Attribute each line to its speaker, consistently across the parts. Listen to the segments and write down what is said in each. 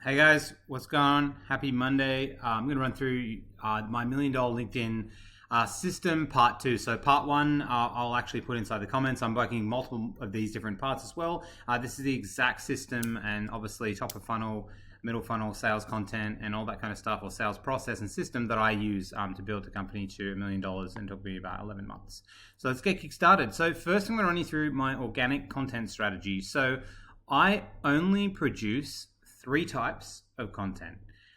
Speaker 1: Hey guys, what's going on? Happy Monday. I'm going to run through my $1 million LinkedIn system part 2. So part 1, I'll actually put inside the comments. I'm working multiple of these different parts as well. This is the exact system, and obviously top of funnel, middle funnel, sales content, and all that kind of stuff, or sales process and system that I use to build the company to $1 million, and took me about 11 months. So let's get kick started. So first I'm going to run you through my organic content strategy. So I only produce 3 types of content.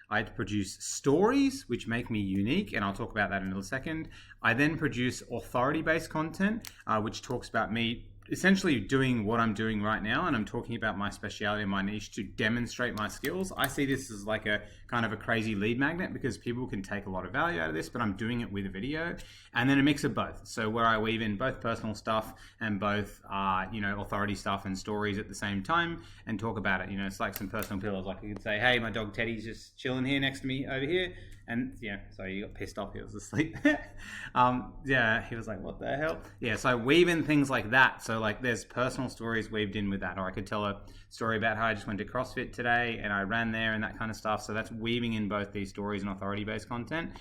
Speaker 1: I produce stories, which make me unique, and I'll talk about that in a little second. I then produce authority-based content, which talks about me essentially doing what I'm doing right now, and I'm talking about my speciality and my niche to demonstrate my skills. I see this as like a kind of a crazy lead magnet because people can take a lot of value out of this, but I'm doing it with a video, and then a mix of both. So where I weave in both personal stuff and both, authority stuff and stories at the same time, and talk about it. It's like some personal pillows. Like you could say, "Hey, my dog Teddy's just chilling here next to me over here." And sorry, you got pissed off. He was asleep. He was like, "What the hell?" Yeah, so I weave in things like that. So like, there's personal stories weaved in with that, or I could tell a story about how I just went to CrossFit today and I ran there and that kind of stuff. So that's weaving in both these stories and authority-based content.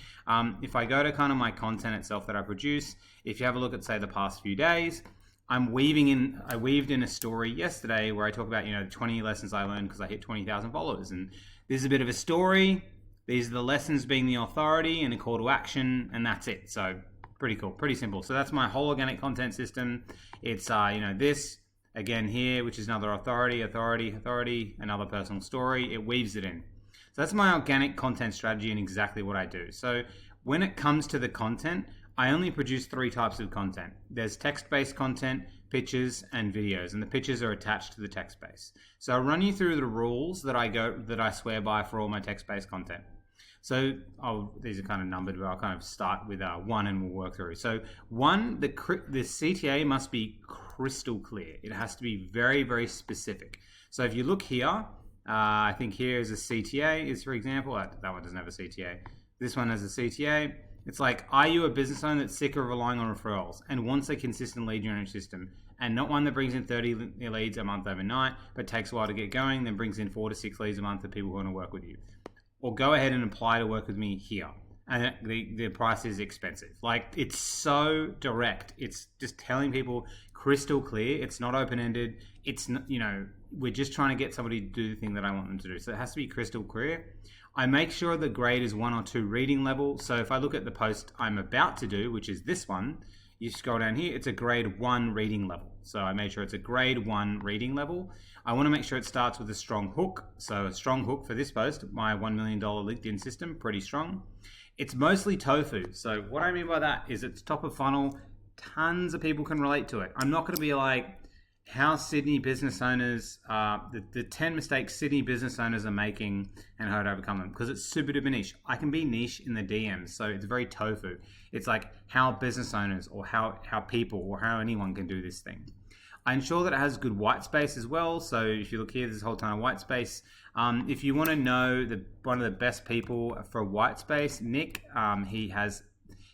Speaker 1: If I go to kind of my content itself that I produce, if you have a look at say the past few days, I weaved in a story yesterday where I talk about 20 lessons I learned because I hit 20,000 followers, and there's a bit of a story. These are the lessons being the authority and a call to action, and that's it. So pretty cool, pretty simple. So that's my whole organic content system. It's this again here, which is another authority, another personal story. It weaves it in. So that's my organic content strategy and exactly what I do. So when it comes to the content, I only produce 3 types of content. There's text-based content, pictures, and videos, and the pictures are attached to the text base. So I'll run you through the rules that I swear by for all my text-based content. So these are kind of numbered, but I'll kind of start with 1 and we'll work through. So 1, the CTA must be crystal clear. It has to be very, very specific. So if you look here, I think here is a CTA, for example. That one doesn't have a CTA. This one has a CTA. It's like, are you a business owner that's sick of relying on referrals and wants a consistent lead generation system, and not one that brings in 30 leads a month overnight, but takes a while to get going, then brings in 4 to 6 leads a month of people who want to work with you? Or go ahead and apply to work with me here. And the price is expensive. Like, it's so direct. It's just telling people crystal clear. It's not open-ended. It's, we're just trying to get somebody to do the thing that I want them to do. So it has to be crystal clear. I make sure the grade is 1 or 2 reading level. So if I look at the post I'm about to do, which is this one, you scroll down here, it's a grade 1 reading level. So I made sure it's a grade 1 reading level. I want to make sure it starts with a strong hook. So a strong hook for this post, my $1 million LinkedIn system, pretty strong. It's mostly tofu. So what I mean by that is it's top of funnel. Tons of people can relate to it. I'm not going to be like how Sydney business owners, the 10 mistakes Sydney business owners are making and how to overcome them, because it's super duper niche. I can be niche in the DMs, so it's very tofu. It's like how business owners or how people or how anyone can do this thing. I ensure that it has good white space as well. So if you look here, there's a whole ton of white space. If you want to know one of the best people for white space, Nick,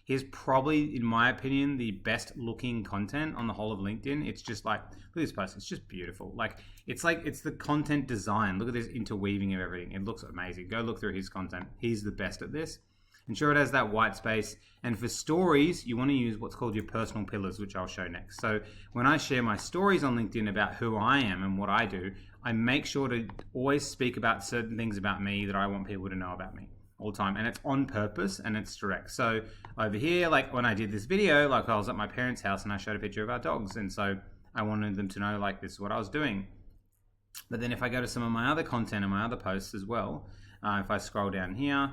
Speaker 1: he's probably, in my opinion, the best looking content on the whole of LinkedIn. It's just like, look at this post. It's just beautiful. It's the content design. Look at this interweaving of everything. It looks amazing. Go look through his content. He's the best at this. Ensure it has that white space. And for stories, you want to use what's called your personal pillars, which I'll show next. So when I share my stories on LinkedIn about who I am and what I do, I make sure to always speak about certain things about me that I want people to know about me all the time. And it's on purpose and it's direct. So over here, like when I did this video, like I was at my parents' house and I showed a picture of our dogs. And so I wanted them to know, like, this is what I was doing. But then if I go to some of my other content and my other posts as well, if I scroll down here,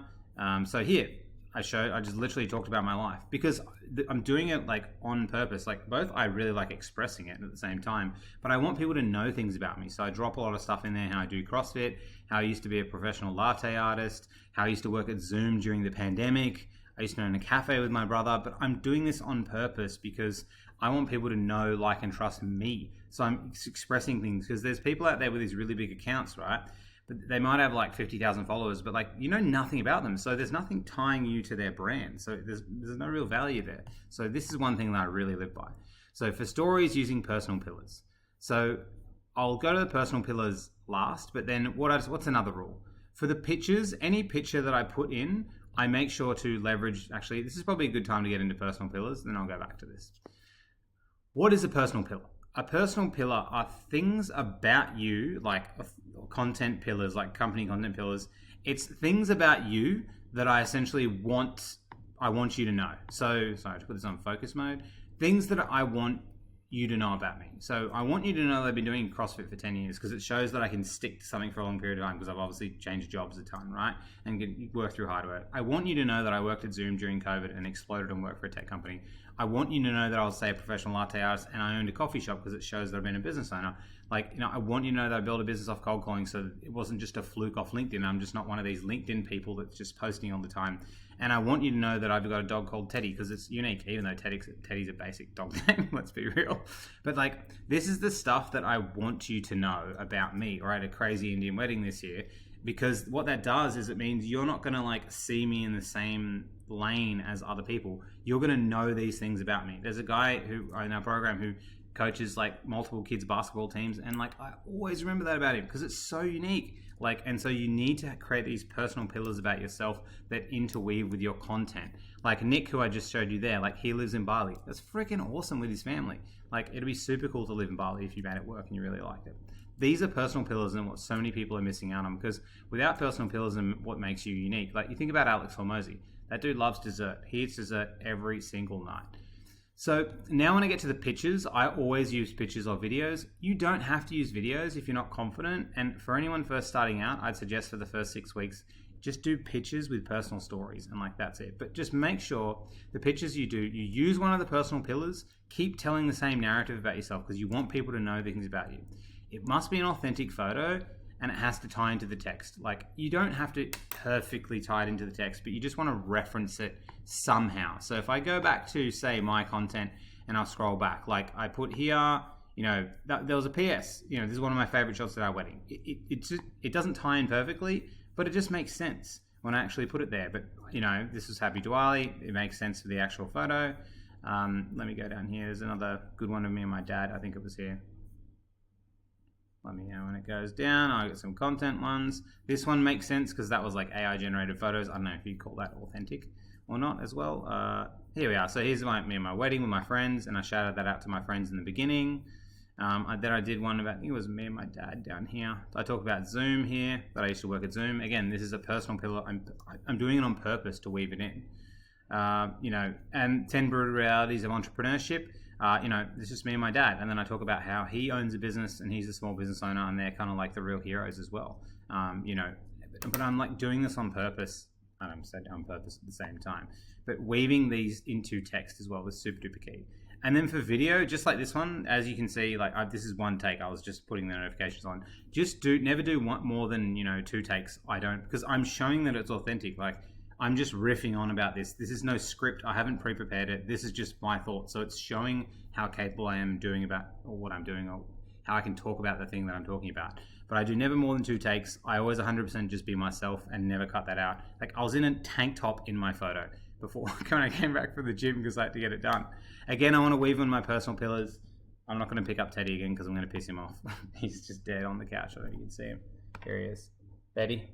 Speaker 1: so here, I just literally talked about my life because I'm doing it like on purpose. Like, both I really like expressing it at the same time, but I want people to know things about me. So I drop a lot of stuff in there, how I do CrossFit, how I used to be a professional latte artist, how I used to work at Zoom during the pandemic. I used to own a cafe with my brother, but I'm doing this on purpose because I want people to know, like, and trust me. So I'm expressing things because there's people out there with these really big accounts, right? But they might have like 50,000 followers, but like, nothing about them. So there's nothing tying you to their brand. So there's no real value there. So this is one thing that I really live by. So for stories, using personal pillars. So I'll go to the personal pillars last, but then what's another rule? For the pictures, any picture that I put in, I make sure to leverage. Actually, this is probably a good time to get into personal pillars. Then I'll go back to this. What is a personal pillar? A personal pillar are things about you, like content pillars, like company content pillars. It's things about you that I essentially want you to know. So, sorry to put this on focus mode. Things that I want you to know about me. So I want you to know that I've been doing CrossFit for 10 years because it shows that I can stick to something for a long period of time because I've obviously changed jobs a ton, right? And work through hard work. I want you to know that I worked at Zoom during COVID and exploded and worked for a tech company. I want you to know that I was, say, a professional latte artist and I owned a coffee shop because it shows that I've been a business owner. I want you to know that I built a business off cold calling, so it wasn't just a fluke off LinkedIn. I'm just not one of these LinkedIn people that's just posting all the time. And I want you to know that I've got a dog called Teddy because it's unique, even though Teddy's a basic dog name, let's be real. But this is the stuff that I want you to know about me. Or I had a crazy Indian wedding this year, because what that does is it means you're not going to see me in the same lane as other people. You're going to know these things about me. There's a guy who in our program who coaches multiple kids basketball teams, and I always remember that about him because it's so unique. And so you need to create these personal pillars about yourself that interweave with your content. Like Nick, who I just showed you there, he lives in Bali. That's freaking awesome with his family. It'd be super cool to live in Bali if you made it work and you really liked it. These are personal pillars and what so many people are missing out on, because without personal pillars and what makes you unique, you think about Alex Hormozy. That dude loves dessert. He eats dessert every single night. So now when I get to the pictures, I always use pictures or videos. You don't have to use videos if you're not confident. And for anyone first starting out, I'd suggest for the first 6 weeks, just do pictures with personal stories and that's it. But just make sure the pictures you do, you use one of the personal pillars, keep telling the same narrative about yourself because you want people to know things about you. It must be an authentic photo and it has to tie into the text. You don't have to perfectly tie it into the text, but you just want to reference it somehow. So if I go back to, say, my content and I'll scroll back, I put here, there was a PS, this is one of my favorite shots at our wedding. It doesn't tie in perfectly, but it just makes sense when I actually put it there. But, this is Happy Diwali. It makes sense for the actual photo. Let me go down here. There's another good one of me and my dad. I think it was here. Let me know when it goes down. I got some content ones. This one makes sense because that was AI generated photos. I don't know if you'd call that authentic or not as well. Here we are. So here's me and my wedding with my friends, and I shouted that out to my friends in the beginning. Then I did one about, I think it was me and my dad down here. I talk about Zoom here, that I used to work at Zoom. Again, this is a personal pillar. I'm doing it on purpose to weave it in. And 10 brutal realities of entrepreneurship. It's just me and my dad. And then I talk about how he owns a business and he's a small business owner, and they're kind of the real heroes as well. But I'm doing this on purpose. I'm saying on purpose at the same time. But weaving these into text as well is super duper key. And then for video, just like this one, as you can see, this is one take. I was just putting the notifications on. Never do one more than 2 takes. I don't, because I'm showing that it's authentic. I'm just riffing on about this. This is no script. I haven't pre-prepared it. This is just my thoughts. So it's showing how capable I am doing about or what I'm doing, or how I can talk about the thing that I'm talking about. But I do never more than 2 takes. I always 100% just be myself and never cut that out. I was in a tank top in my photo before when I came back from the gym because I had to get it done. Again, I want to weave in my personal pillars. I'm not going to pick up Teddy again because I'm going to piss him off. He's just dead on the couch. I don't know if you can see him. Here he is. Betty.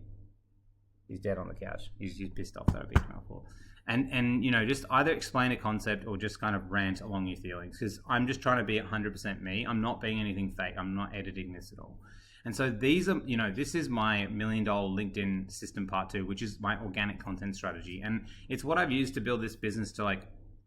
Speaker 1: He's dead on the couch. He's pissed off that I beat him up for. And just either explain a concept or just kind of rant along your feelings, because I'm just trying to be 100% me. I'm not being anything fake. I'm not editing this at all. And so these are, this is my $1 million LinkedIn system part 2, which is my organic content strategy. And it's what I've used to build this business to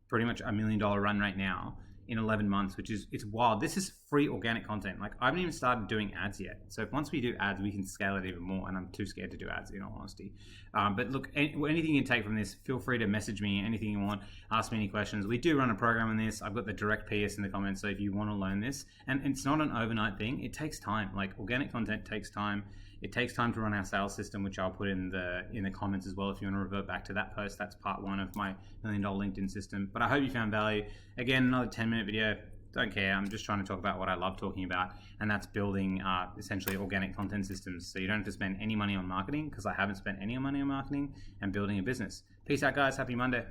Speaker 1: pretty much $1 million run rate now in 11 months, it's wild. This is free organic content. I haven't even started doing ads yet. So once we do ads, we can scale it even more. And I'm too scared to do ads, in all honesty. But look, anything you take from this, feel free to message me, anything you want, ask me any questions. We do run a program on this. I've got the direct PS in the comments. So if you want to learn this, and it's not an overnight thing, it takes time. Organic content takes time. It takes time to run our sales system, which I'll put in the comments as well. If you want to revert back to that post, that's part 1 of my $1 million LinkedIn system. But I hope you found value. Again, another 10-minute video. Don't care. I'm just trying to talk about what I love talking about, and that's building essentially organic content systems. So you don't have to spend any money on marketing, because I haven't spent any money on marketing, and building a business. Peace out, guys. Happy Monday.